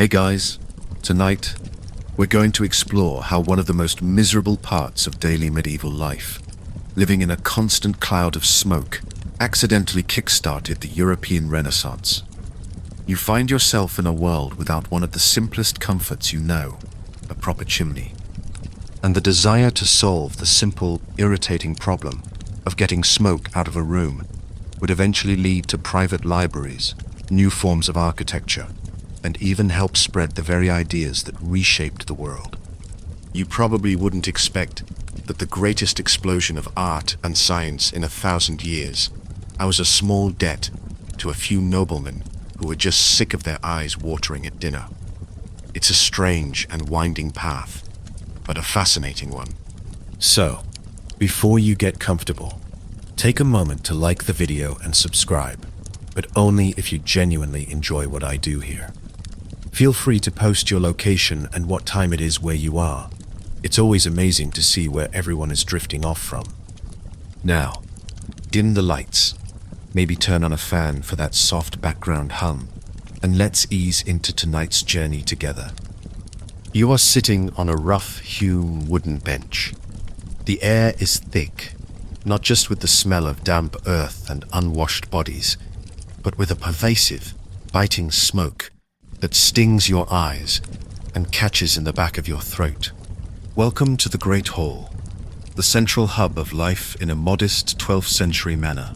Hey guys, tonight we're going to explore how one of the most miserable parts of daily medieval life, living in a constant cloud of smoke, accidentally kickstarted the European Renaissance. You find yourself in a world without one of the simplest comforts you know, a proper chimney. And the desire to solve the simple, irritating problem of getting smoke out of a room would eventually lead to private libraries, new forms of architecture, and even help spread the very ideas that reshaped the world. You probably wouldn't expect that the greatest explosion of art and science in 1,000 years owes a small debt to a few noblemen who were just sick of their eyes watering at dinner. It's a strange and winding path, but a fascinating one. So, before you get comfortable, take a moment to like the video and subscribe, but only if you genuinely enjoy what I do here. Feel free to post your location and what time it is where you are. It's always amazing to see where everyone is drifting off from. Now, dim the lights, maybe turn on a fan for that soft background hum, and let's ease into tonight's journey together. You are sitting on a rough-hewn wooden bench. The air is thick, not just with the smell of damp earth and unwashed bodies, but with a pervasive, biting smoke that stings your eyes and catches in the back of your throat. Welcome to the Great Hall, the central hub of life in a modest 12th century manor.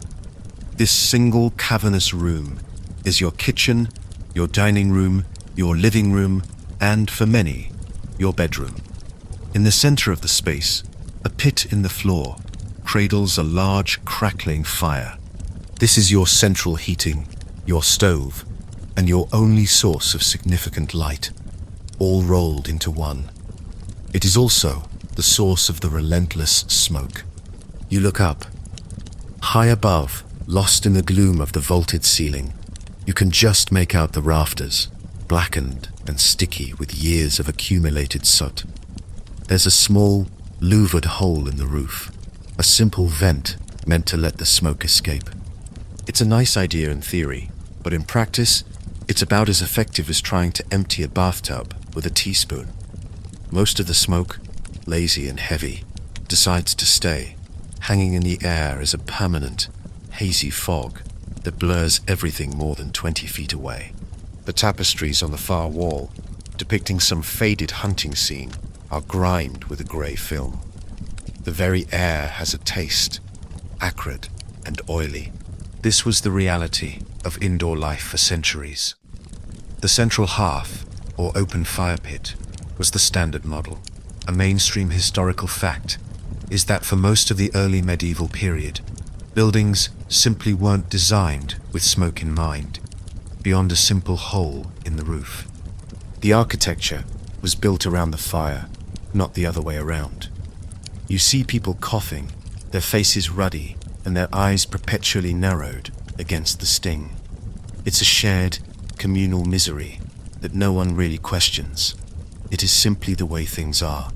This single cavernous room is your kitchen, your dining room, your living room, and for many, your bedroom. In the center of the space, a pit in the floor cradles a large crackling fire. This is your central heating, your stove, and your only source of significant light, all rolled into one. It is also the source of the relentless smoke. You look up. High above, lost in the gloom of the vaulted ceiling, you can just make out the rafters, blackened and sticky with years of accumulated soot. There's a small, louvered hole in the roof, a simple vent meant to let the smoke escape. It's a nice idea in theory, but in practice, it's about as effective as trying to empty a bathtub with a teaspoon. Most of the smoke, lazy and heavy, decides to stay, hanging in the air as a permanent, hazy fog that blurs everything more than 20 feet away. The tapestries on the far wall, depicting some faded hunting scene, are grimed with a grey film. The very air has a taste, acrid and oily. This was the reality of indoor life for centuries. The central hearth, or open fire pit, was the standard model. A mainstream historical fact is that for most of the early medieval period, buildings simply weren't designed with smoke in mind, beyond a simple hole in the roof. The architecture was built around the fire, not the other way around. You see people coughing, their faces ruddy, and their eyes perpetually narrowed against the sting. It's a shared, communal misery that no one really questions. It is simply the way things are.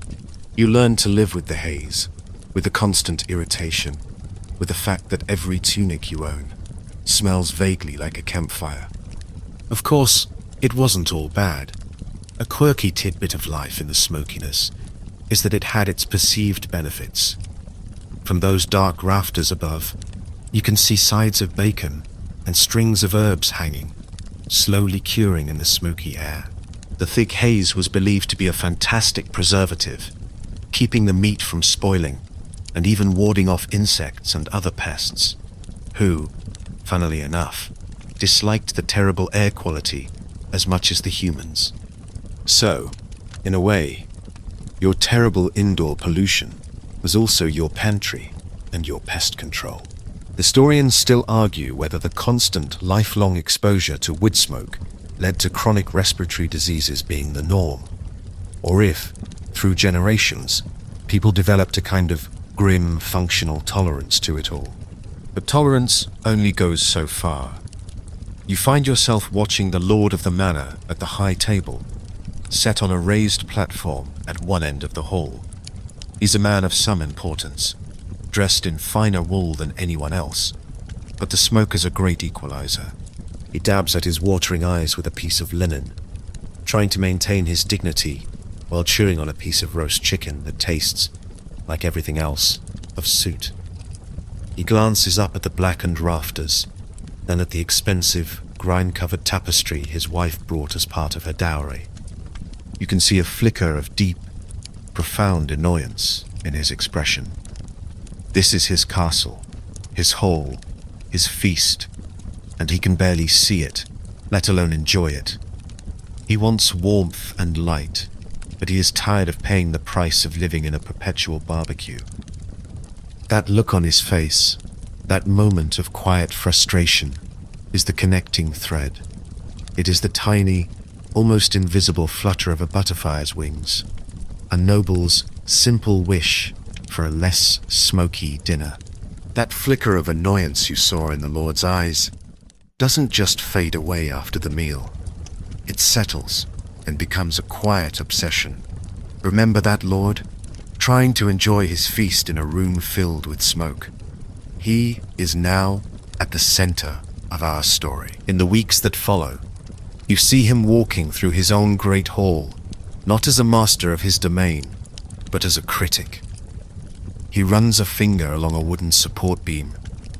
You learn to live with the haze, with the constant irritation, with the fact that every tunic you own smells vaguely like a campfire. Of course, it wasn't all bad. A quirky tidbit of life in the smokiness is that it had its perceived benefits. From those dark rafters above, you can see sides of bacon and strings of herbs hanging, slowly curing in the smoky air. The thick haze was believed to be a fantastic preservative, keeping the meat from spoiling and even warding off insects and other pests, who, funnily enough, disliked the terrible air quality as much as the humans. So, in a way, your terrible indoor pollution was also your pantry and your pest control. Historians still argue whether the constant, lifelong exposure to wood smoke led to chronic respiratory diseases being the norm, or if, through generations, people developed a kind of grim, functional tolerance to it all. But tolerance only goes so far. You find yourself watching the lord of the manor at the high table, set on a raised platform at one end of the hall. He's a man of some importance, dressed in finer wool than anyone else, but the smoke is a great equalizer. He dabs at his watering eyes with a piece of linen, trying to maintain his dignity while chewing on a piece of roast chicken that tastes, like everything else, of soot. He glances up at the blackened rafters, then at the expensive, grime-covered tapestry his wife brought as part of her dowry. You can see a flicker of deep, profound annoyance in his expression. This is his castle, his hall, his feast, and he can barely see it, let alone enjoy it. He wants warmth and light, but he is tired of paying the price of living in a perpetual barbecue. That look on his face, that moment of quiet frustration, is the connecting thread. It is the tiny, almost invisible flutter of a butterfly's wings, a noble's simple wish for a less smoky dinner. That flicker of annoyance you saw in the Lord's eyes doesn't just fade away after the meal. It settles and becomes a quiet obsession. Remember that, Lord? Trying to enjoy his feast in a room filled with smoke. He is now at the center of our story. In the weeks that follow, you see him walking through his own great hall, not as a master of his domain, but as a critic. He runs a finger along a wooden support beam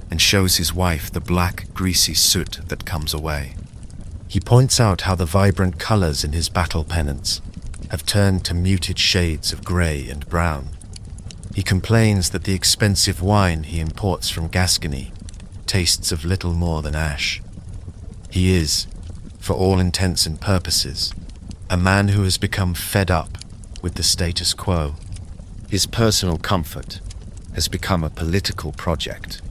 and shows his wife the black, greasy soot that comes away. He points out how the vibrant colors in his battle pennants have turned to muted shades of gray and brown. He complains that the expensive wine he imports from Gascony tastes of little more than ash. He is, for all intents and purposes, a man who has become fed up with the status quo. His personal comfort has become a political project.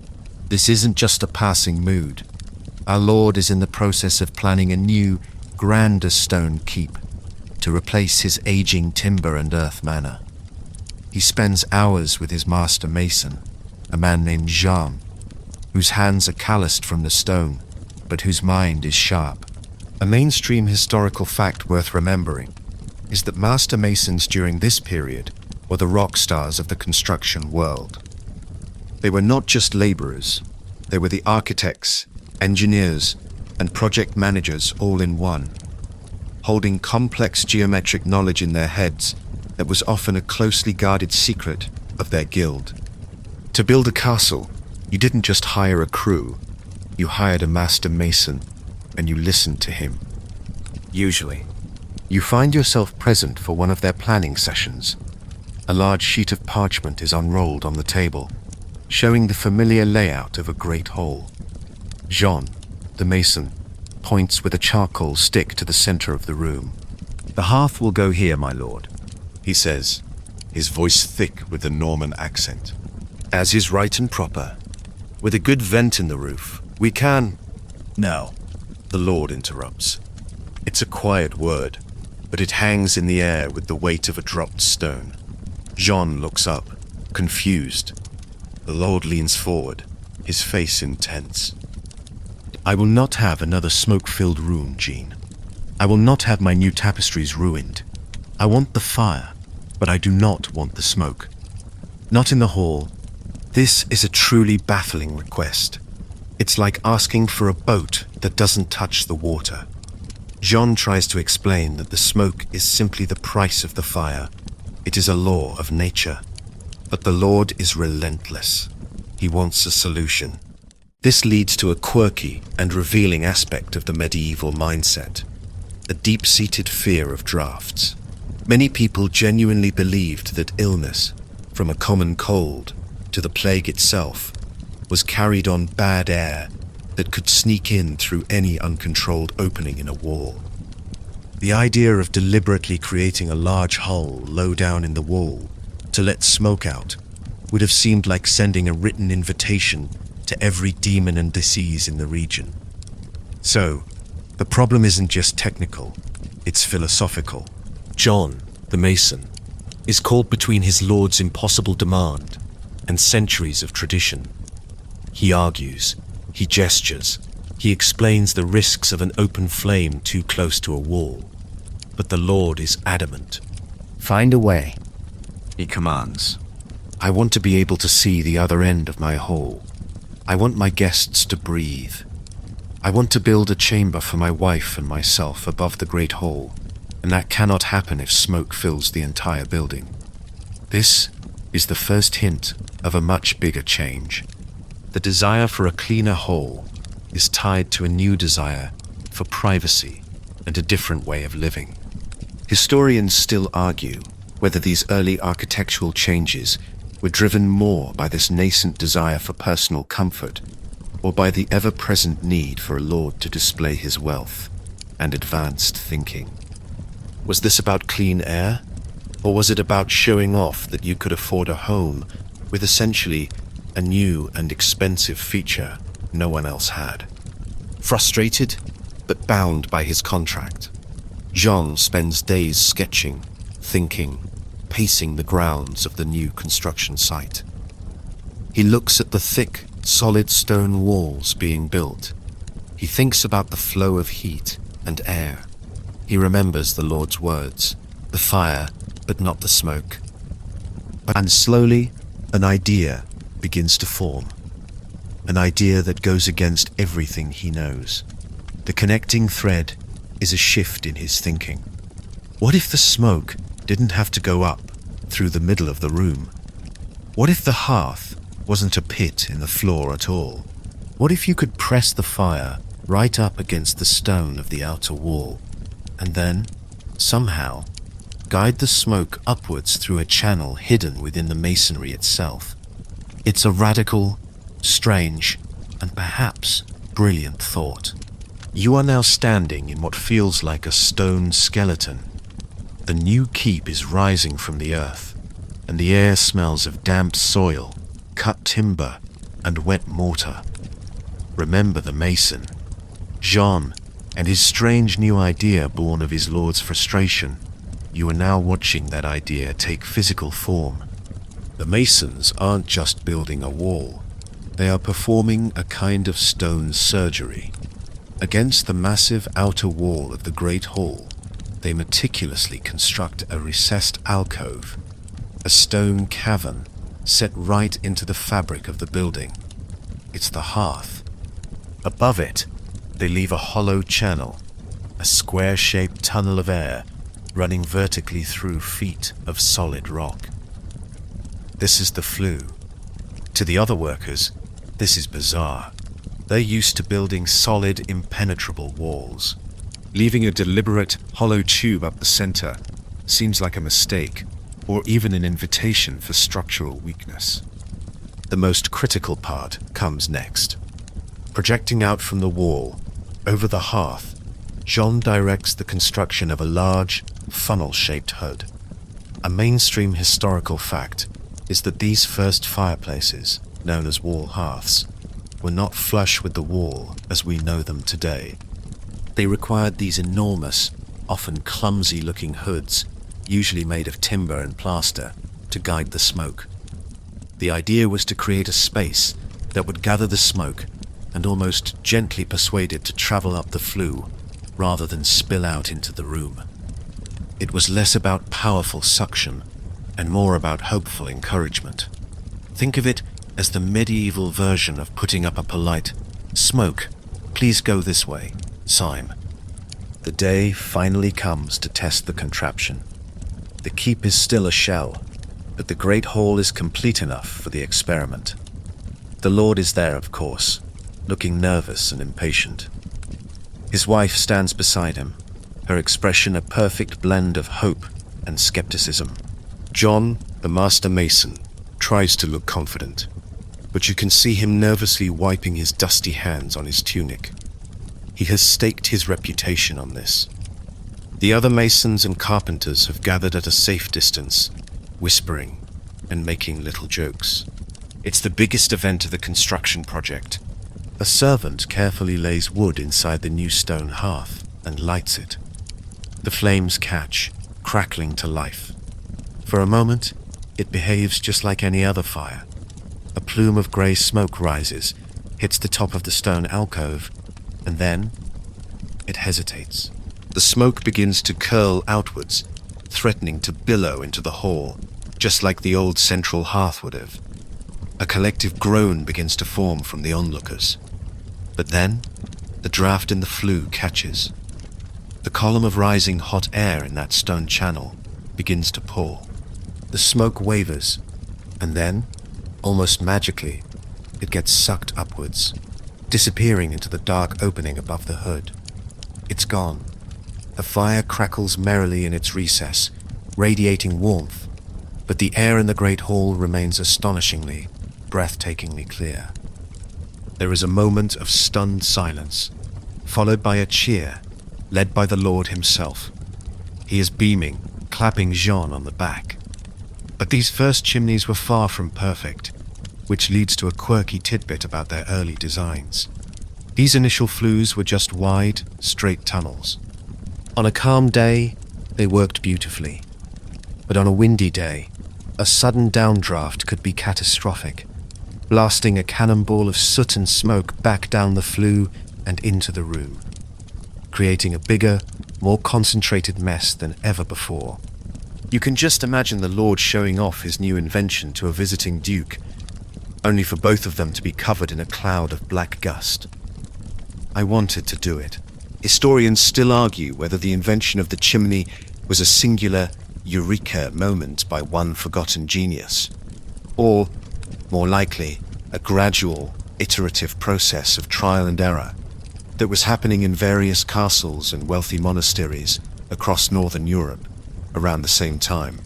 This isn't just a passing mood. Our Lord is in the process of planning a new, grander stone keep to replace his aging timber and earth manor. He spends hours with his master mason, a man named Jean, whose hands are calloused from the stone, but whose mind is sharp. A mainstream historical fact worth remembering is that master masons during this period were the rock stars of the construction world. They were not just laborers, they were the architects, engineers, and project managers all in one, holding complex geometric knowledge in their heads that was often a closely guarded secret of their guild. To build a castle, you didn't just hire a crew, you hired a master mason, and you listened to him. Usually, you find yourself present for one of their planning sessions. A large sheet of parchment is unrolled on the table, showing the familiar layout of a great hall. Jean, the mason, points with a charcoal stick to the center of the room. "The hearth will go here, my lord," he says, his voice thick with the Norman accent. As is right and proper. With a good vent in the roof, we can... "No," the Lord interrupts. It's a quiet word, but it hangs in the air with the weight of a dropped stone. Jean looks up, confused. The Lord leans forward, his face intense. "I will not have another smoke-filled room, Jean. I will not have my new tapestries ruined. I want the fire, but I do not want the smoke. Not in the hall. This is a truly baffling request. It's like asking for a boat that doesn't touch the water." Jean tries to explain that the smoke is simply the price of the fire. It is a law of nature. But the Lord is relentless. He wants a solution. This leads to a quirky and revealing aspect of the medieval mindset, a deep-seated fear of drafts. Many people genuinely believed that illness, from a common cold to the plague itself, was carried on bad air that could sneak in through any uncontrolled opening in a wall. The idea of deliberately creating a large hole low down in the wall to let smoke out would have seemed like sending a written invitation to every demon and disease in the region. So, the problem isn't just technical, it's philosophical. John, the mason, is caught between his lord's impossible demand and centuries of tradition. He argues, he gestures, he explains the risks of an open flame too close to a wall. But the Lord is adamant. "Find a way," he commands. I want to be able to see the other end of my hole. I want my guests to breathe. I want to build a chamber for my wife and myself above the great hall, and that cannot happen if smoke fills the entire building. This is the first hint of a much bigger change. The desire for a cleaner whole is tied to a new desire for privacy and a different way of living. Historians still argue whether these early architectural changes were driven more by this nascent desire for personal comfort or by the ever-present need for a lord to display his wealth and advanced thinking. Was this about clean air, or was it about showing off that you could afford a home with essentially a new and expensive feature no one else had? Frustrated, but bound by his contract, Jean spends days sketching, thinking, pacing the grounds of the new construction site. He looks at the thick, solid stone walls being built. He thinks about the flow of heat and air. He remembers the Lord's words, the fire, but not the smoke. And slowly, an idea begins to form. An idea that goes against everything he knows. The connecting thread is a shift in his thinking. What if the smoke didn't have to go up through the middle of the room? What if the hearth wasn't a pit in the floor at all? What if you could press the fire right up against the stone of the outer wall, and then, somehow, guide the smoke upwards through a channel hidden within the masonry itself? It's a radical, strange, and perhaps brilliant thought. You are now standing in what feels like a stone skeleton. The new keep is rising from the earth, and the air smells of damp soil, cut timber, and wet mortar. Remember the mason, Jean, and his strange new idea born of his lord's frustration. You are now watching that idea take physical form. The masons aren't just building a wall. They are performing a kind of stone surgery. Against the massive outer wall of the great hall, they meticulously construct a recessed alcove, a stone cavern set right into the fabric of the building. It's the hearth. Above it, they leave a hollow channel, a square-shaped tunnel of air running vertically through feet of solid rock. This is the flue. To the other workers, this is bizarre. They're used to building solid, impenetrable walls. Leaving a deliberate, hollow tube up the center seems like a mistake, or even an invitation for structural weakness. The most critical part comes next. Projecting out from the wall, over the hearth, Jean directs the construction of a large, funnel-shaped hood. A mainstream historical fact is that these first fireplaces, known as wall hearths, were not flush with the wall as we know them today. They required these enormous, often clumsy-looking hoods, usually made of timber and plaster, to guide the smoke. The idea was to create a space that would gather the smoke and almost gently persuade it to travel up the flue rather than spill out into the room. It was less about powerful suction and more about hopeful encouragement. Think of it as the medieval version of putting up a polite, "Smoke, please go this way," sign. The day finally comes to test the contraption. The keep is still a shell, but the great hall is complete enough for the experiment. The Lord is there, of course, looking nervous and impatient. His wife stands beside him, her expression a perfect blend of hope and skepticism. John, the master mason, tries to look confident, but you can see him nervously wiping his dusty hands on his tunic. He has staked his reputation on this. The other masons and carpenters have gathered at a safe distance, whispering and making little jokes. It's the biggest event of the construction project. A servant carefully lays wood inside the new stone hearth and lights it. The flames catch, crackling to life. For a moment, it behaves just like any other fire. A plume of grey smoke rises, hits the top of the stone alcove, and then it hesitates. The smoke begins to curl outwards, threatening to billow into the hall, just like the old central hearth would have. A collective groan begins to form from the onlookers. But then, the draft in the flue catches. The column of rising hot air in that stone channel begins to pour. The smoke wavers, and then, almost magically, it gets sucked upwards, disappearing into the dark opening above the hood. It's gone. The fire crackles merrily in its recess, radiating warmth, but the air in the great hall remains astonishingly, breathtakingly clear. There is a moment of stunned silence, followed by a cheer, led by the Lord himself. He is beaming, clapping Jean on the back. But these first chimneys were far from perfect, which leads to a quirky tidbit about their early designs. These initial flues were just wide, straight tunnels. On a calm day, they worked beautifully. But on a windy day, a sudden downdraft could be catastrophic, blasting a cannonball of soot and smoke back down the flue and into the room, creating a bigger, more concentrated mess than ever before. You can just imagine the Lord showing off his new invention to a visiting duke, only for both of them to be covered in a cloud of black gust. I wanted to do it. Historians still argue whether the invention of the chimney was a singular eureka moment by one forgotten genius, or, more likely, a gradual, iterative process of trial and error that was happening in various castles and wealthy monasteries across northern Europe around the same time.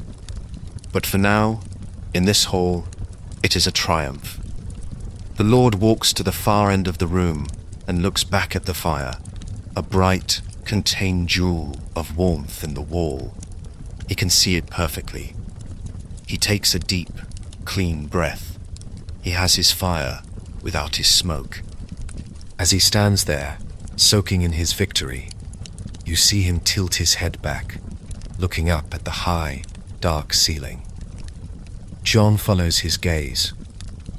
But for now, in this hall, it is a triumph. The Lord walks to the far end of the room and looks back at the fire, a bright, contained jewel of warmth in the wall. He can see it perfectly. He takes a deep, clean breath. He has his fire without his smoke. As he stands there, soaking in his victory, you see him tilt his head back, looking up at the high, dark ceiling. John follows his gaze.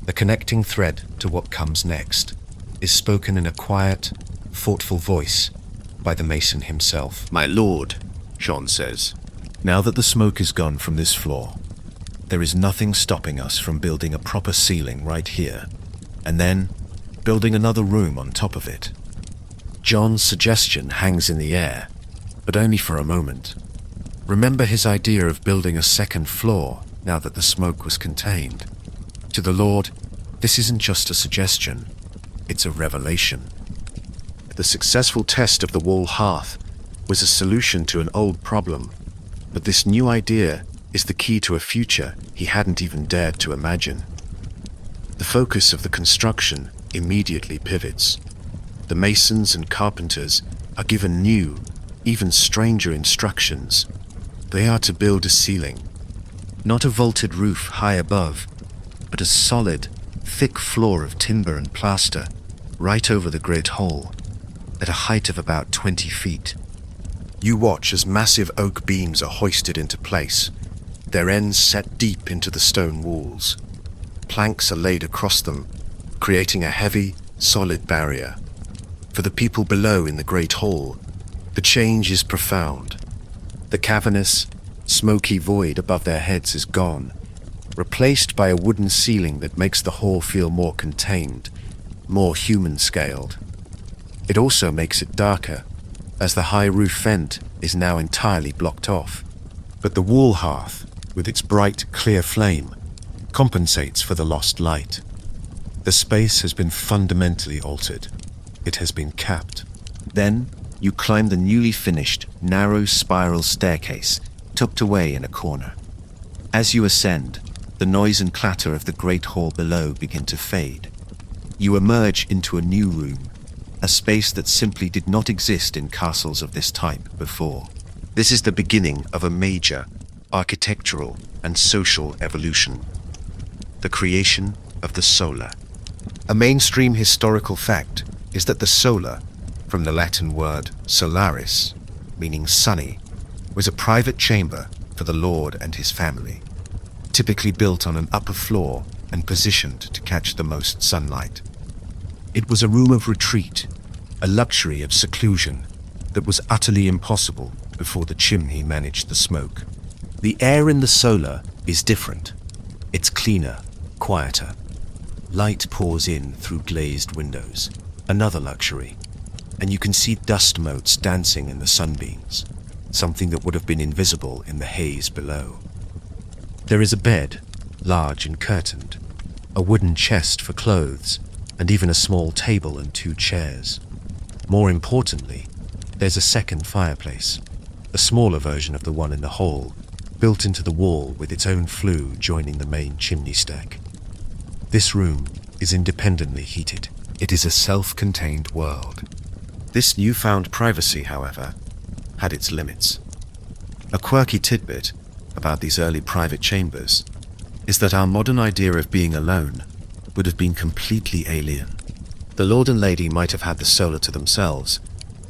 The connecting thread to what comes next is spoken in a quiet, thoughtful voice by the mason himself. "My lord," John says, "now that the smoke is gone from this floor, there is nothing stopping us from building a proper ceiling right here, and then building another room on top of it." John's suggestion hangs in the air, but only for a moment. Remember his idea of building a second floor now that the smoke was contained. To the Lord, this isn't just a suggestion, it's a revelation. The successful test of the wall hearth was a solution to an old problem, but this new idea is the key to a future he hadn't even dared to imagine. The focus of the construction immediately pivots. The masons and carpenters are given new, even stranger instructions. They are to build a ceiling, not a vaulted roof high above, but a solid, thick floor of timber and plaster right over the great hole, at a height of about 20 feet. You watch as massive oak beams are hoisted into place, their ends set deep into the stone walls. Planks are laid across them, creating a heavy, solid barrier. For the people below in the great hall, the change is profound. The cavernous, smoky void above their heads is gone, replaced by a wooden ceiling that makes the hall feel more contained, more human-scaled. It also makes it darker, as the high roof vent is now entirely blocked off. But the wall hearth, with its bright, clear flame, compensates for the lost light. The space has been fundamentally altered. It has been capped. Then you climb the newly finished, narrow spiral staircase tucked away in a corner. As you ascend, the noise and clatter of the great hall below begin to fade. You emerge into a new room, a space that simply did not exist in castles of this type before. This is the beginning of a major architectural and social evolution. The creation of the solar. A mainstream historical fact is that the solar, from the Latin word solaris, meaning sunny, was a private chamber for the lord and his family, typically built on an upper floor and positioned to catch the most sunlight. It was a room of retreat, a luxury of seclusion that was utterly impossible before the chimney managed the smoke. The air in the solar is different. It's cleaner, quieter. Light pours in through glazed windows, another luxury. and you can see dust motes dancing in the sunbeams, something that would have been invisible in the haze below. There is a bed, large and curtained, a wooden chest for clothes, and even a small table and 2 chairs. More importantly, there's a second fireplace, a smaller version of the one in the hall, built into the wall with its own flue joining the main chimney stack. This room is independently heated. It is a self-contained world. This newfound privacy, however, had its limits. A quirky tidbit about these early private chambers is that our modern idea of being alone would have been completely alien. The Lord and Lady might have had the solar to themselves,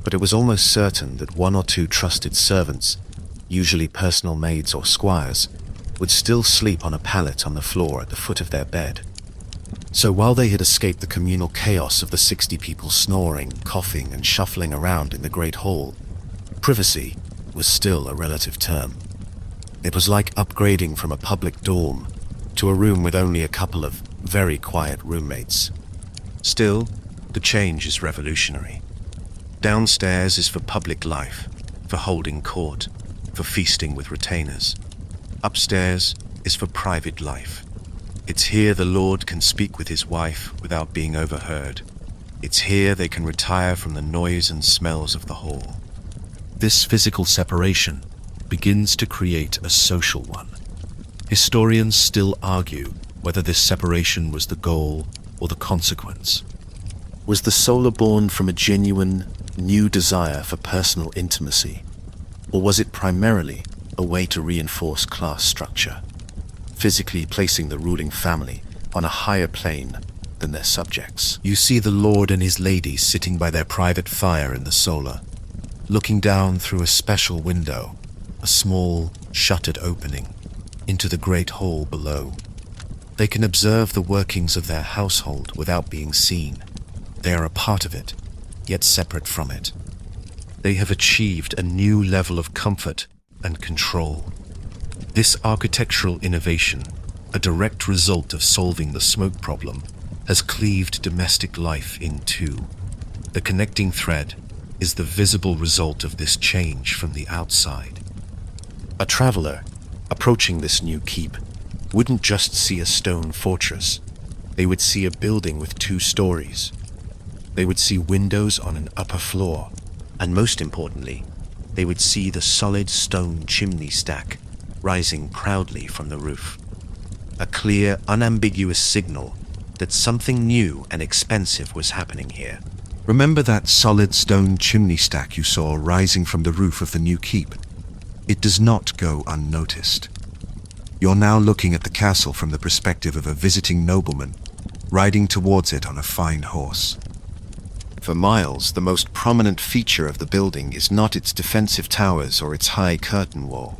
but it was almost certain that 1 or 2 trusted servants, usually personal maids or squires, would still sleep on a pallet on the floor at the foot of their bed. So while they had escaped the communal chaos of the 60 people snoring, coughing, and shuffling around in the great hall, privacy was still a relative term. It was like upgrading from a public dorm to a room with only a couple of very quiet roommates. Still, the change is revolutionary. Downstairs is for public life, for holding court, for feasting with retainers. Upstairs is for private life. It's here the Lord can speak with his wife without being overheard. It's here they can retire from the noise and smells of the hall. This physical separation begins to create a social one. Historians still argue whether this separation was the goal or the consequence. Was the solar born from a genuine, new desire for personal intimacy, or was it primarily a way to reinforce class structure, physically placing the ruling family on a higher plane than their subjects? You see the Lord and his lady sitting by their private fire in the solar, looking down through a special window, a small, shuttered opening, into the great hall below. They can observe the workings of their household without being seen. They are a part of it, yet separate from it. They have achieved a new level of comfort and control. This architectural innovation, a direct result of solving the smoke problem, has cleaved domestic life in 2. The connecting thread is the visible result of this change from the outside. A traveler approaching this new keep wouldn't just see a stone fortress. They would see a building with 2 stories. They would see windows on an upper floor, and most importantly, they would see the solid stone chimney stack rising proudly from the roof. A clear, unambiguous signal that something new and expensive was happening here. Remember that solid stone chimney stack you saw rising from the roof of the new keep? It does not go unnoticed. You're now looking at the castle from the perspective of a visiting nobleman riding towards it on a fine horse. For miles, the most prominent feature of the building is not its defensive towers or its high curtain wall,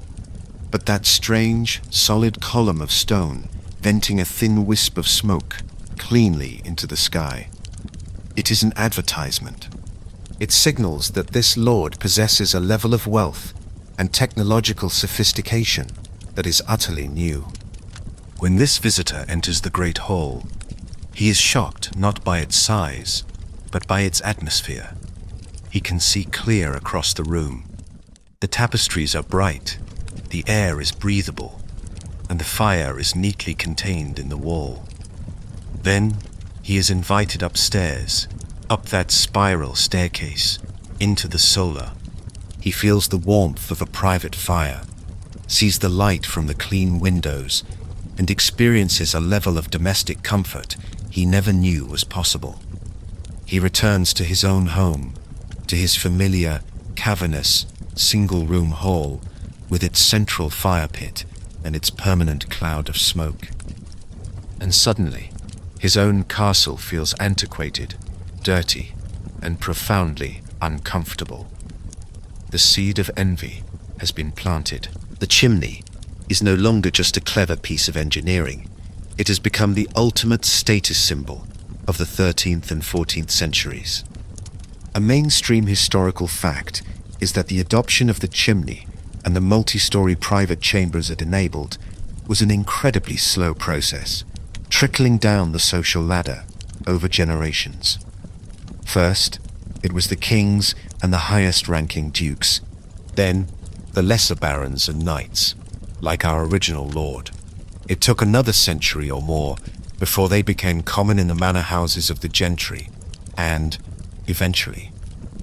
but that strange, solid column of stone venting a thin wisp of smoke cleanly into the sky. It is an advertisement. It signals that this lord possesses a level of wealth and technological sophistication that is utterly new. When this visitor enters the great hall, he is shocked not by its size, but by its atmosphere. He can see clear across the room. The tapestries are bright, the air is breathable, and the fire is neatly contained in the wall. Then he is invited upstairs, up that spiral staircase, into the solar. He feels the warmth of a private fire, sees the light from the clean windows, and experiences a level of domestic comfort he never knew was possible. He returns to his own home, to his familiar, cavernous, single-room hall with its central fire pit and its permanent cloud of smoke. And suddenly, his own castle feels antiquated, dirty, and profoundly uncomfortable. The seed of envy has been planted. The chimney is no longer just a clever piece of engineering. It has become the ultimate status symbol of the 13th and 14th centuries. A mainstream historical fact is that the adoption of the chimney and the multi-story private chambers it enabled was an incredibly slow process, trickling down the social ladder over generations. First, It was the kings and the highest-ranking dukes. Then, the lesser barons and knights, like our original lord. It took another century or more before they became common in the manor houses of the gentry and, eventually,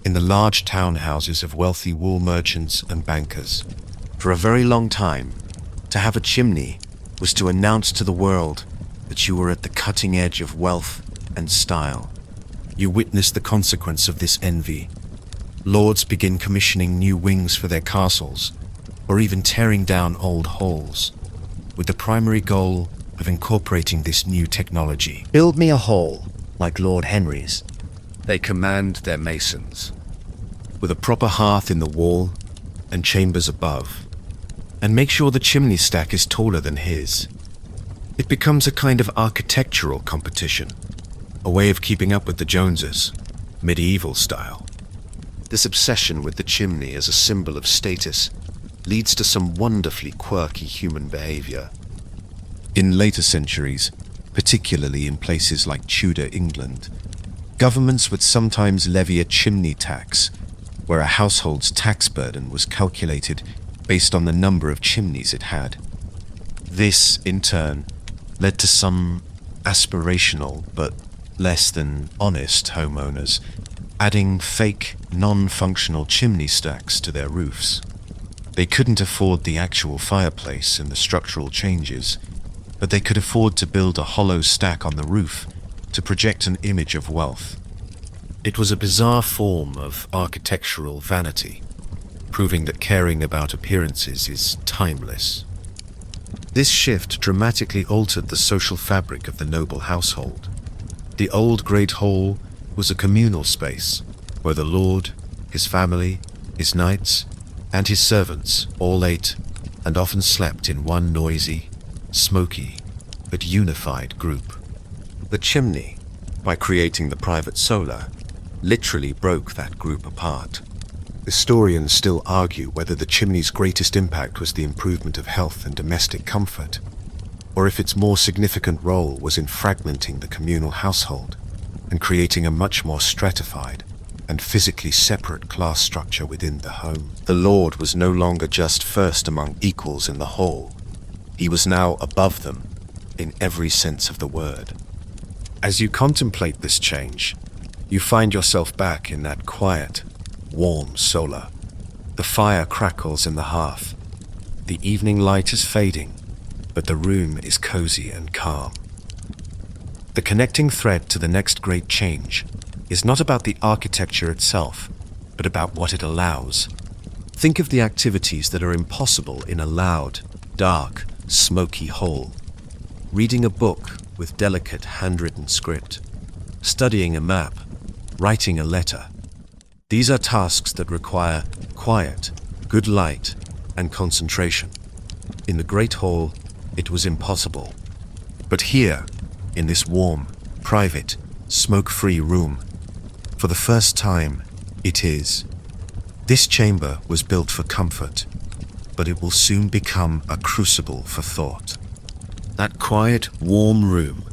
in the large townhouses of wealthy wool merchants and bankers. For a very long time, to have a chimney was to announce to the world that you were at the cutting edge of wealth and style. You witnessed the consequence of this envy. Lords begin commissioning new wings for their castles, or even tearing down old halls, with the primary goal of incorporating this new technology. Build me a hall, like Lord Henry's. They command their masons, with a proper hearth in the wall and chambers above, and make sure the chimney stack is taller than his. It becomes a kind of architectural competition, a way of keeping up with the Joneses, medieval style. This obsession with the chimney as a symbol of status leads to some wonderfully quirky human behavior. In later centuries, particularly in places like Tudor England, governments would sometimes levy a chimney tax, where a household's tax burden was calculated based on the number of chimneys it had. This, in turn, led to some aspirational but less than honest homeowners adding fake, non-functional chimney stacks to their roofs. They couldn't afford the actual fireplace and the structural changes, but they could afford to build a hollow stack on the roof to project an image of wealth. It was a bizarre form of architectural vanity, proving that caring about appearances is timeless. This shift dramatically altered the social fabric of the noble household. The old great hall was a communal space where the lord, his family, his knights, and his servants all ate and often slept in one noisy, smoky, but unified group. The chimney, by creating the private solar, literally broke that group apart. Historians still argue whether the chimney's greatest impact was the improvement of health and domestic comfort, or if its more significant role was in fragmenting the communal household and creating a much more stratified and physically separate class structure within the home. The lord was no longer just first among equals in the hall. He was now above them in every sense of the word. As you contemplate this change, you find yourself back in that quiet, warm solar. The fire crackles in the hearth. The evening light is fading, but the room is cozy and calm. The connecting thread to the next great change is not about the architecture itself, but about what it allows. Think of the activities that are impossible in a loud, dark, smoky hall. Reading a book with delicate handwritten script, studying a map, writing a letter. These are tasks that require quiet, good light, and concentration. In the Great Hall, it was impossible. But here, in this warm, private, smoke-free room, for the first time, it is. This chamber was built for comfort, but it will soon become a crucible for thought. That quiet, warm room,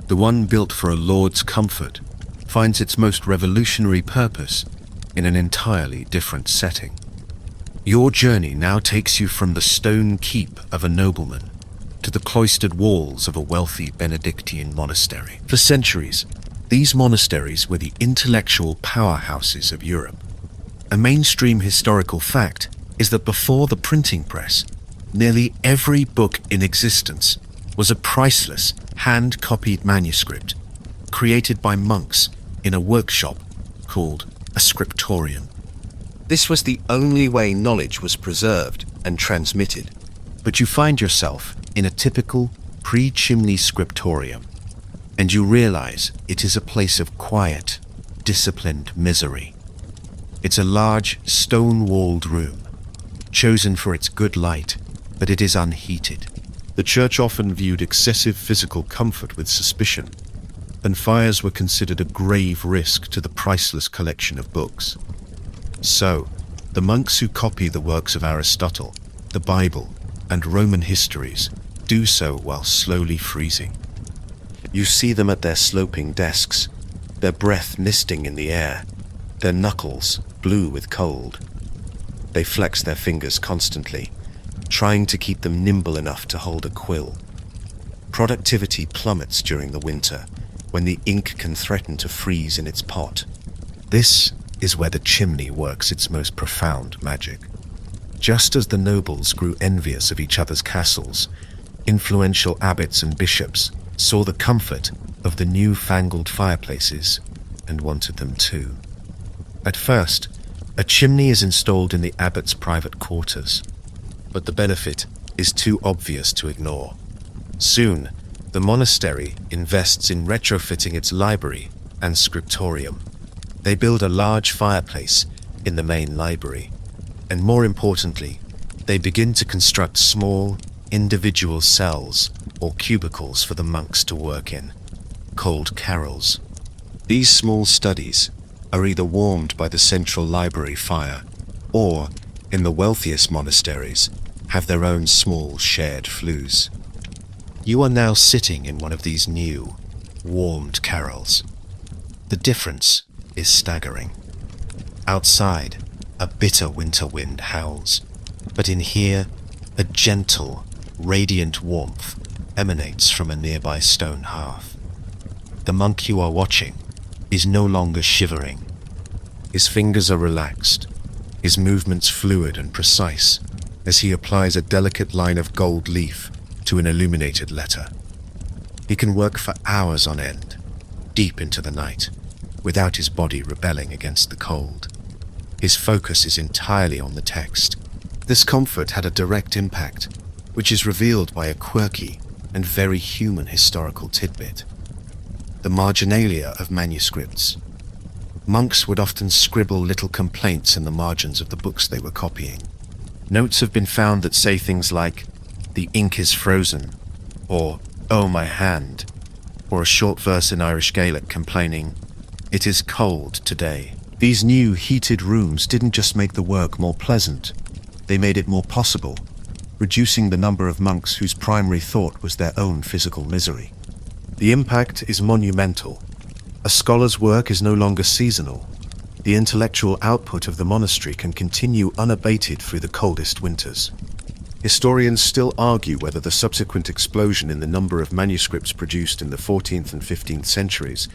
the one built for a lord's comfort, finds its most revolutionary purpose in an entirely different setting. Your journey now takes you from the stone keep of a nobleman to the cloistered walls of a wealthy Benedictine monastery. For centuries, these monasteries were the intellectual powerhouses of Europe. A mainstream historical fact is that before the printing press, nearly every book in existence was a priceless, hand-copied manuscript created by monks in a workshop called a scriptorium. This was the only way knowledge was preserved and transmitted. But you find yourself in a typical pre-chimney scriptorium, and you realize it is a place of quiet, disciplined misery. It's a large, stone-walled room, chosen for its good light, but it is unheated. The church often viewed excessive physical comfort with suspicion, and fires were considered a grave risk to the priceless collection of books. So, the monks who copy the works of Aristotle, the Bible, and Roman histories do so while slowly freezing. You see them at their sloping desks, their breath misting in the air, their knuckles blue with cold. They flex their fingers constantly, trying to keep them nimble enough to hold a quill. Productivity plummets during the winter, when the ink can threaten to freeze in its pot. This is where the chimney works its most profound magic. Just as the nobles grew envious of each other's castles, influential abbots and bishops saw the comfort of the new-fangled fireplaces and wanted them too. At first, a chimney is installed in the abbot's private quarters, but the benefit is too obvious to ignore. Soon, the monastery invests in retrofitting its library and scriptorium. They build a large fireplace in the main library, and more importantly, they begin to construct small, individual cells or cubicles for the monks to work in, called carrels. These small studies are either warmed by the central library fire, or, in the wealthiest monasteries, have their own small shared flues. You are now sitting in one of these new, warmed carrels. The difference is staggering. Outside, a bitter winter wind howls, but in here, a gentle, radiant warmth emanates from a nearby stone hearth. The monk you are watching is no longer shivering. His fingers are relaxed, his movements fluid and precise, as he applies a delicate line of gold leaf to an illuminated letter. He can work for hours on end, deep into the night, without his body rebelling against the cold. His focus is entirely on the text. This comfort had a direct impact, which is revealed by a quirky and very human historical tidbit: the marginalia of manuscripts. Monks would often scribble little complaints in the margins of the books they were copying. Notes have been found that say things like, "The ink is frozen," or "Oh my hand," or a short verse in Irish Gaelic complaining, "It is cold today." These new heated rooms didn't just make the work more pleasant, they made it more possible, reducing the number of monks whose primary thought was their own physical misery. The impact is monumental. A scholar's work is no longer seasonal. The intellectual output of the monastery can continue unabated through the coldest winters. Historians still argue whether the subsequent explosion in the number of manuscripts produced in the 14th and 15th centuries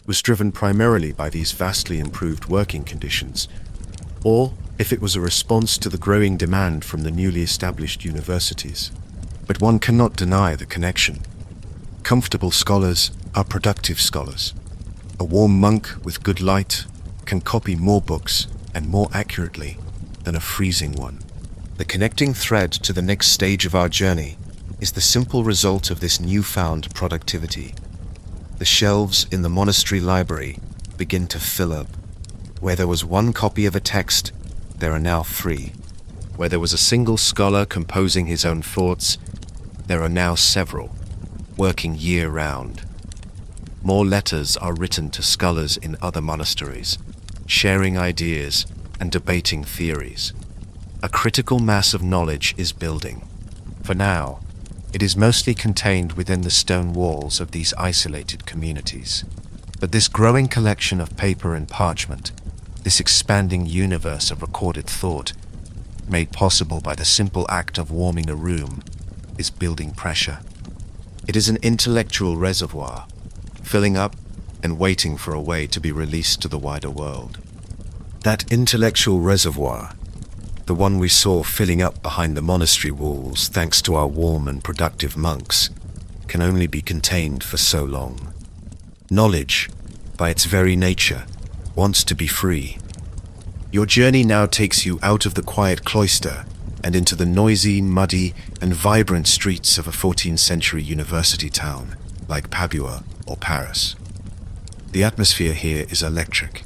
was driven primarily by these vastly improved working conditions, or if it was a response to the growing demand from the newly established universities. But one cannot deny the connection. Comfortable scholars are productive scholars. A warm monk with good light can copy more books and more accurately than a freezing one. The connecting thread to the next stage of our journey is the simple result of this newfound productivity. The shelves in the monastery library begin to fill up. Where there was one copy of a text, there are now 3. Where there was a single scholar composing his own thoughts, there are now several, working year-round. More letters are written to scholars in other monasteries, sharing ideas and debating theories. A critical mass of knowledge is building. For now, it is mostly contained within the stone walls of these isolated communities. But this growing collection of paper and parchment, this expanding universe of recorded thought, made possible by the simple act of warming a room, is building pressure. It is an intellectual reservoir, filling up and waiting for a way to be released to the wider world. That intellectual reservoir, the one we saw filling up behind the monastery walls thanks to our warm and productive monks, can only be contained for so long. Knowledge, by its very nature, wants to be free. Your journey now takes you out of the quiet cloister and into the noisy, muddy, and vibrant streets of a 14th century university town like Padua or Paris. The atmosphere here is electric,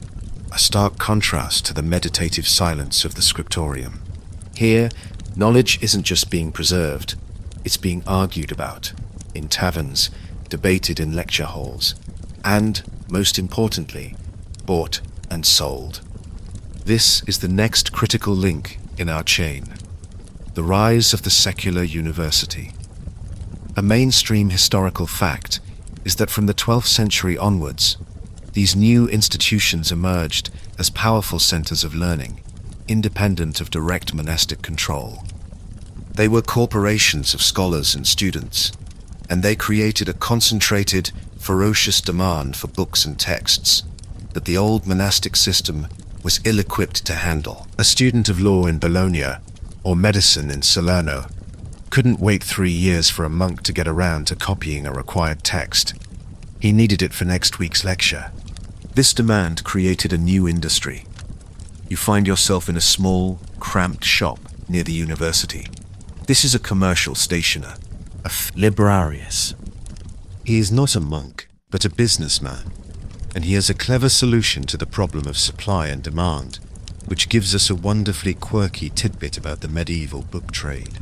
a stark contrast to the meditative silence of the scriptorium. Here, knowledge isn't just being preserved, it's being argued about, in taverns, debated in lecture halls, and, most importantly, bought and sold. This is the next critical link in our chain: the rise of the secular university. A mainstream historical fact is that from the 12th century onwards, These new institutions emerged as powerful centers of learning, independent of direct monastic control. They were corporations of scholars and students, and they created a concentrated, ferocious demand for books and texts that the old monastic system was ill-equipped to handle. A student of law in Bologna, or medicine in Salerno, couldn't wait 3 years for a monk to get around to copying a required text. He needed it for next week's lecture. This demand created a new industry. You find yourself in a small, cramped shop near the university. This is a commercial stationer, Librarius. He is not a monk, but a businessman, and he has a clever solution to the problem of supply and demand, which gives us a wonderfully quirky tidbit about the medieval book trade.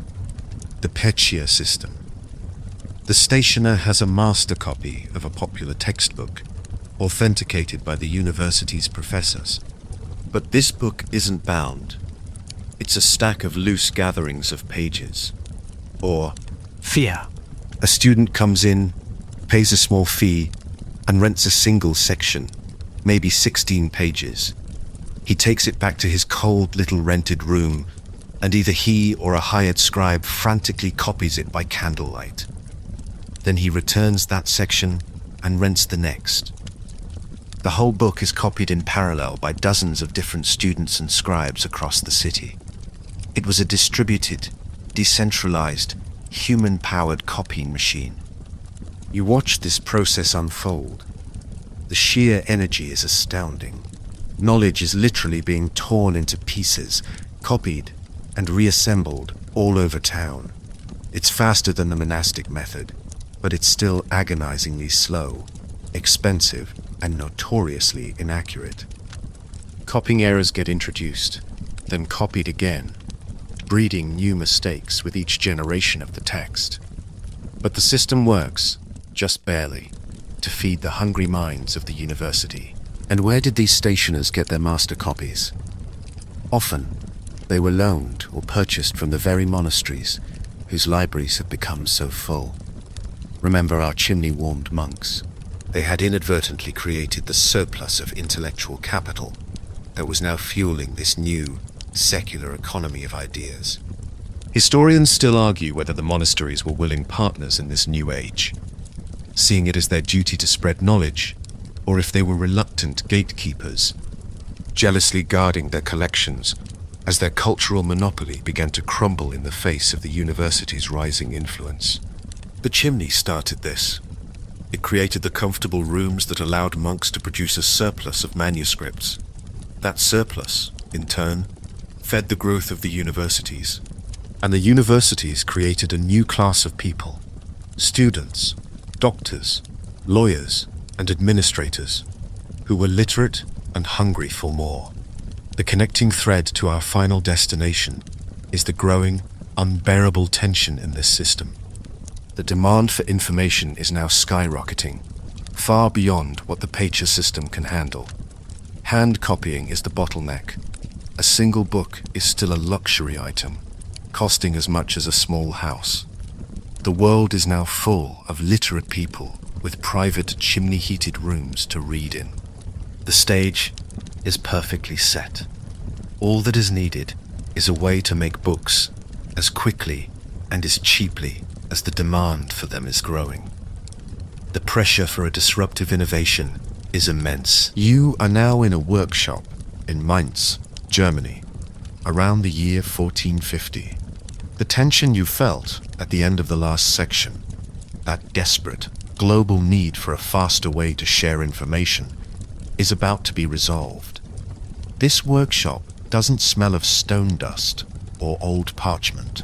The Peccia system. The stationer has a master copy of a popular textbook, authenticated by the university's professors. but this book isn't bound. It's a stack of loose gatherings of pages. Or Fear. a student comes in, pays a small fee, and rents a single section, maybe 16 pages. He takes it back to his cold little rented room, and either he or a hired scribe frantically copies it by candlelight. Then he returns that section and rents the next. The whole book is copied in parallel by dozens of different students and scribes across the city. It was a distributed, decentralized, human-powered copying machine. You watch this process unfold. The sheer energy is astounding. Knowledge is literally being torn into pieces, copied, and reassembled all over town. It's faster than the monastic method, but it's still agonizingly slow, expensive, and notoriously inaccurate. Copying errors get introduced, then copied again, breeding new mistakes with each generation of the text. But the system works, just barely, to feed the hungry minds of the university. And where did these stationers get their master copies? Often, they were loaned or purchased from the very monasteries whose libraries have become so full. Remember our chimney-warmed monks? They had inadvertently created the surplus of intellectual capital that was now fueling this new, secular economy of ideas. Historians still argue whether the monasteries were willing partners in this new age, seeing it as their duty to spread knowledge, or if they were reluctant gatekeepers, jealously guarding their collections as their cultural monopoly began to crumble in the face of the university's rising influence. The chimney started this. It created the comfortable rooms that allowed monks to produce a surplus of manuscripts. That surplus, in turn, fed the growth of the universities. And the universities created a new class of people: students, doctors, lawyers, and administrators, who were literate and hungry for more. The connecting thread to our final destination is the growing, unbearable tension in this system. The demand for information is now skyrocketing, far beyond what the Peccia system can handle. Hand copying is the bottleneck. A single book is still a luxury item, costing as much as a small house. The world is now full of literate people with private chimney-heated rooms to read in. The stage is perfectly set. All that is needed is a way to make books as quickly and as cheaply as the demand for them is growing. The pressure for a disruptive innovation is immense. You are now in a workshop in Mainz, Germany, around the year 1450. The tension you felt at the end of the last section, that desperate, global need for a faster way to share information, is about to be resolved. This workshop doesn't smell of stone dust or old parchment.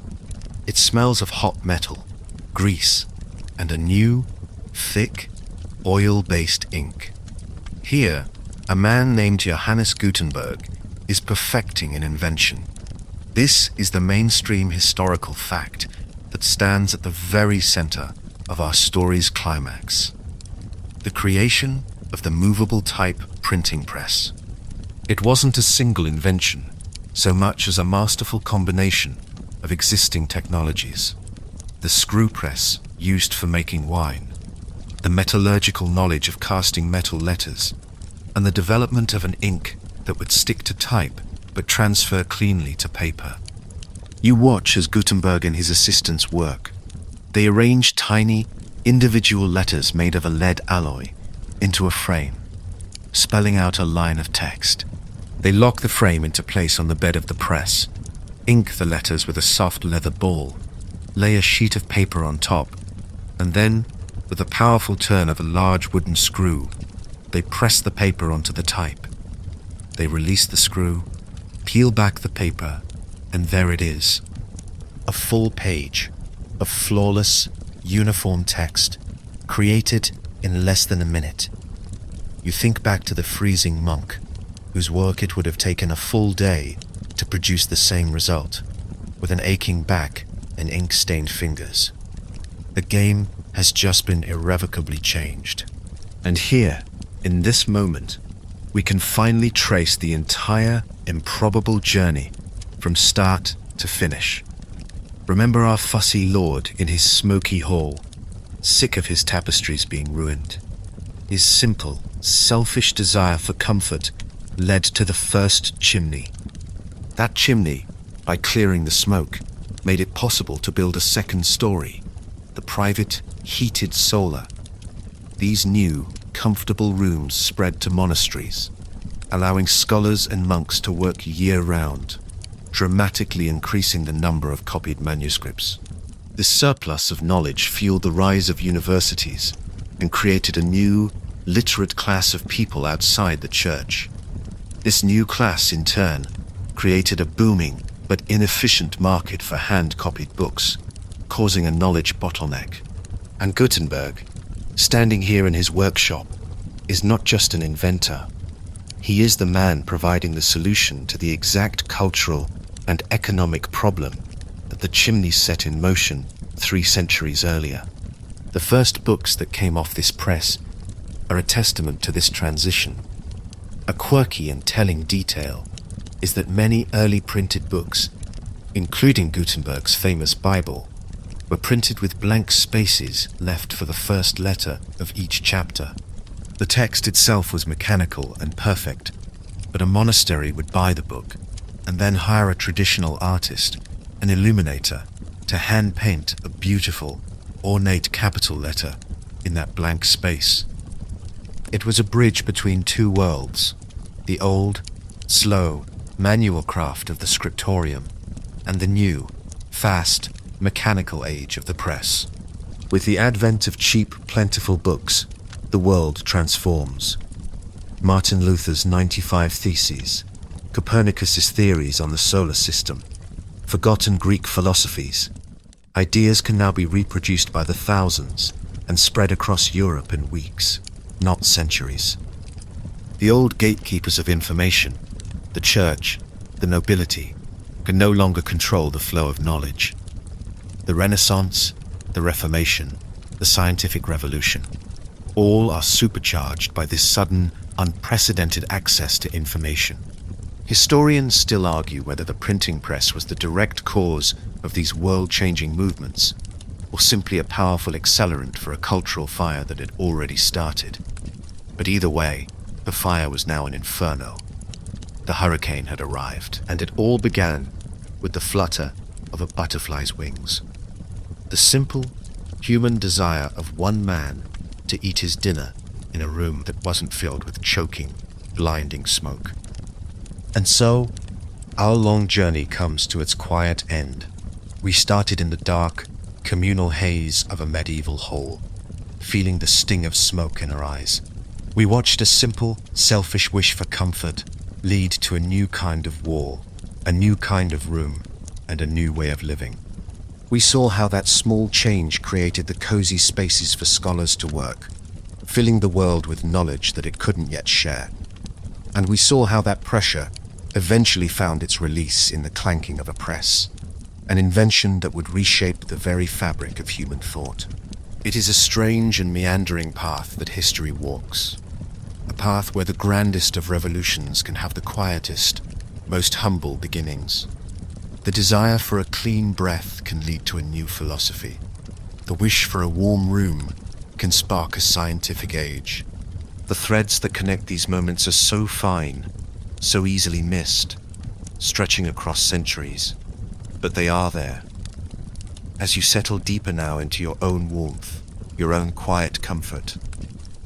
It smells of hot metal, grease, and a new, thick, oil-based ink. Here, a man named Johannes Gutenberg is perfecting an invention. This is the mainstream historical fact that stands at the very center of our story's climax: the creation of the movable type printing press. It wasn't a single invention, so much as a masterful combination of existing technologies. The screw press used for making wine, the metallurgical knowledge of casting metal letters, and the development of an ink that would stick to type but transfer cleanly to paper. You watch as Gutenberg and his assistants work. They arrange tiny, individual letters made of a lead alloy into a frame, spelling out a line of text. They lock the frame into place on the bed of the press, ink the letters with a soft leather ball, lay a sheet of paper on top, and then, with a powerful turn of a large wooden screw, they press the paper onto the type. They release the screw, peel back the paper, and there it is. A full page of flawless, uniform text, created in less than a minute. You think back to the freezing monk, whose work it would have taken a full day to produce the same result, with an aching back and ink-stained fingers. The game has just been irrevocably changed. And here, in this moment, we can finally trace the entire improbable journey from start to finish. Remember our fussy lord in his smoky hall, sick of his tapestries being ruined. His simple, selfish desire for comfort led to the first chimney. That chimney, by clearing the smoke, made it possible to build a second story, the private, heated solar. These new, comfortable rooms spread to monasteries, allowing scholars and monks to work year-round, dramatically increasing the number of copied manuscripts. This surplus of knowledge fueled the rise of universities and created a new, literate class of people outside the church. This new class, in turn, created a booming but inefficient market for hand-copied books, causing a knowledge bottleneck. And Gutenberg, standing here in his workshop, is not just an inventor. He is the man providing the solution to the exact cultural and economic problem that the chimneys set in motion 3 centuries earlier. The first books that came off this press are a testament to this transition. A quirky and telling detail is that many early printed books, including Gutenberg's famous Bible, were printed with blank spaces left for the first letter of each chapter. The text itself was mechanical and perfect, but a monastery would buy the book and then hire a traditional artist, an illuminator, to hand-paint a beautiful, ornate capital letter in that blank space. It was a bridge between 2 worlds, the old, slow, manual craft of the scriptorium and the new, fast, mechanical age of the press. With the advent of cheap, plentiful books, the world transforms. Martin Luther's 95 Theses, Copernicus's theories on the solar system, forgotten Greek philosophies. Ideas can now be reproduced by the thousands and spread across Europe in weeks, not centuries. The old gatekeepers of information, the church, the nobility, can no longer control the flow of knowledge. The Renaissance, the Reformation, the scientific revolution, all are supercharged by this sudden, unprecedented access to information. Historians still argue whether the printing press was the direct cause of these world-changing movements, or simply a powerful accelerant for a cultural fire that had already started. But either way, the fire was now an inferno. The hurricane had arrived, and it all began with the flutter of a butterfly's wings. The simple, human desire of one man to eat his dinner in a room that wasn't filled with choking, blinding smoke. And so, our long journey comes to its quiet end. We started in the dark, communal haze of a medieval hall, feeling the sting of smoke in our eyes. We watched a simple, selfish wish for comfort lead to a new kind of wall, a new kind of room, and a new way of living. We saw how that small change created the cozy spaces for scholars to work, filling the world with knowledge that it couldn't yet share. And we saw how that pressure eventually found its release in the clanking of a press, an invention that would reshape the very fabric of human thought. It is a strange and meandering path that history walks, a path where the grandest of revolutions can have the quietest, most humble beginnings. The desire for a clean breath can lead to a new philosophy. The wish for a warm room can spark a scientific age. The threads that connect these moments are so fine, so easily missed, stretching across centuries. But they are there. As you settle deeper now into your own warmth, your own quiet comfort,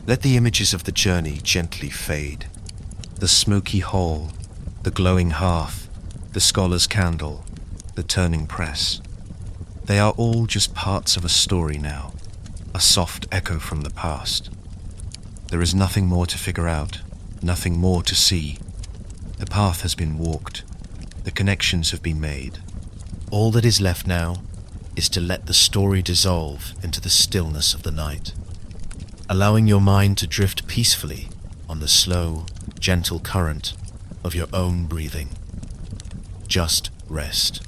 let the images of the journey gently fade. The smoky hall, the glowing hearth, the scholar's candle, the turning press. They are all just parts of a story now, a soft echo from the past. There is nothing more to figure out, nothing more to see. The path has been walked, the connections have been made. All that is left now is to let the story dissolve into the stillness of the night, allowing your mind to drift peacefully on the slow, gentle current of your own breathing. Just rest.